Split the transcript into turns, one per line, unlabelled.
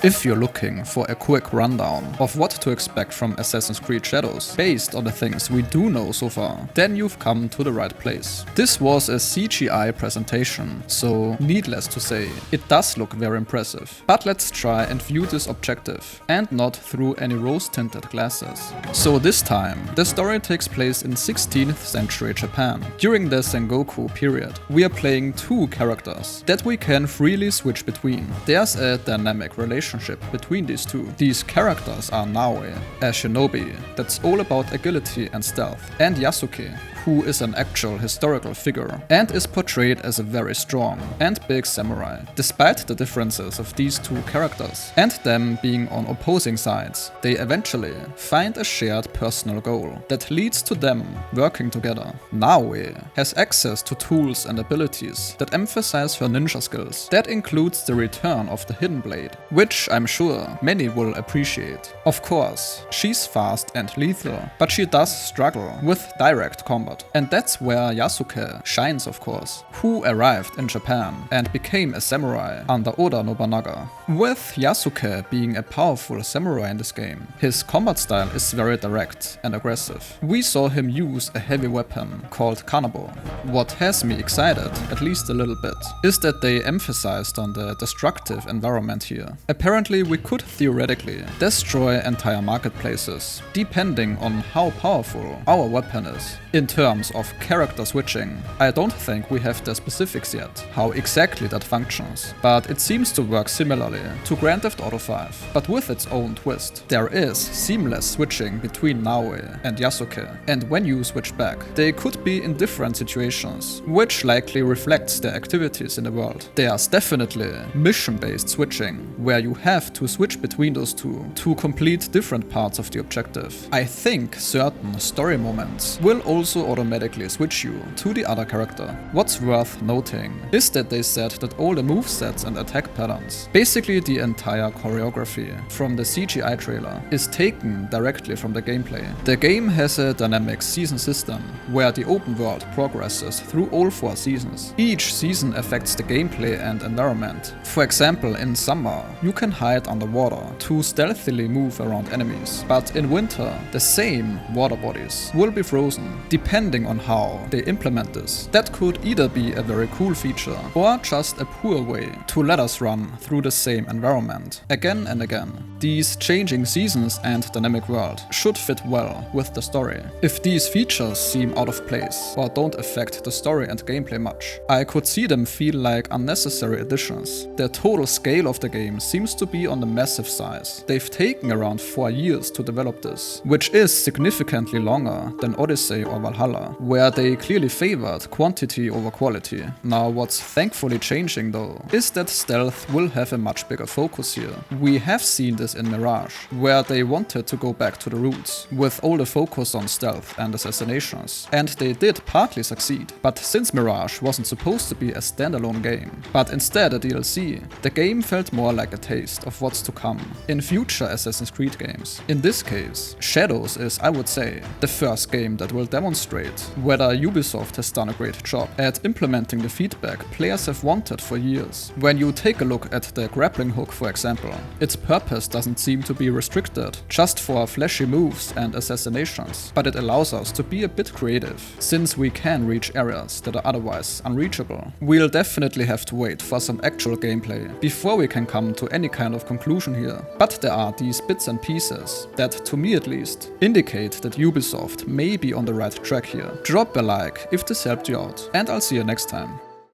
If you're looking for a quick rundown of what to expect from Assassin's Creed Shadows based on the things we do know so far, then you've come to the right place. This was a CGI presentation, so needless to say, it does look very impressive. But let's try and view this objective, and not through any rose-tinted glasses. So this time, the story takes place in 16th century Japan. During the Sengoku period, we are playing two characters that we can freely switch between. There's a dynamic relationship between these two. These characters are Naoe, a shinobi that's all about agility and stealth, and Yasuke, who is an actual historical figure and is portrayed as a very strong and big samurai. Despite the differences of these two characters and them being on opposing sides, they eventually find a shared personal goal that leads to them working together. Naoe has access to tools and abilities that emphasize her ninja skills. That includes the return of the hidden blade, which I'm sure many will appreciate. Of course, she's fast and lethal, but she does struggle with direct combat. And that's where Yasuke shines, of course, who arrived in Japan and became a samurai under Oda Nobunaga. With Yasuke being a powerful samurai in this game, his combat style is very direct and aggressive. We saw him use a heavy weapon called kanabo. What has me excited, at least a little bit, is that they emphasized on the destructive environment here. Apparently we could theoretically destroy entire marketplaces, depending on how powerful our weapon is. In terms of character switching, I don't think we have the specifics yet, how exactly that functions, but it seems to work similarly to Grand Theft Auto 5, but with its own twist. There is seamless switching between Naoe and Yasuke, and when you switch back, they could be in different situations, which likely reflects their activities in the world. There's definitely mission-based switching, where you have to switch between those two to complete different parts of the objective. I think certain story moments will also automatically switch you to the other character. What's worth noting is that they said that all the movesets and attack patterns, basically the entire choreography from the CGI trailer, is taken directly from the gameplay. The game has a dynamic season system where the open world progresses through all 4 seasons. Each season affects the gameplay and environment. For example, in summer, you can hide underwater to stealthily move around enemies, but in winter, the same water bodies will be frozen. Depending on how they implement this, that could either be a very cool feature or just a poor way to let us run through the same environment again and again. These changing seasons and dynamic world should fit well with the story. If these features seem out of place or don't affect the story and gameplay much, I could see them feel like unnecessary additions. The total scale of the game seems to be on the massive size. They've taken around 4 years to develop this, which is significantly longer than Odyssey or Valhalla, where they clearly favored quantity over quality. Now what's thankfully changing though, is that stealth will have a much bigger focus here. We have seen this in Mirage, where they wanted to go back to the roots, with all the focus on stealth and assassinations, and they did partly succeed. But since Mirage wasn't supposed to be a standalone game, but instead a DLC, the game felt more like a taste of what's to come in future Assassin's Creed games. In this case, Shadows is, I would say, the first game that will demonstrate whether Ubisoft has done a great job at implementing the feedback players have wanted for years. When you take a look at the grappling hook, for example, its purpose doesn't seem to be restricted just for flashy moves and assassinations, but it allows us to be a bit creative, since we can reach areas that are otherwise unreachable. We'll definitely have to wait for some actual gameplay before we can come to any kind of conclusion here, but there are these bits and pieces that, to me at least, indicate that Ubisoft may be on the right track here. Drop a like if this helped you out, and I'll see you next time.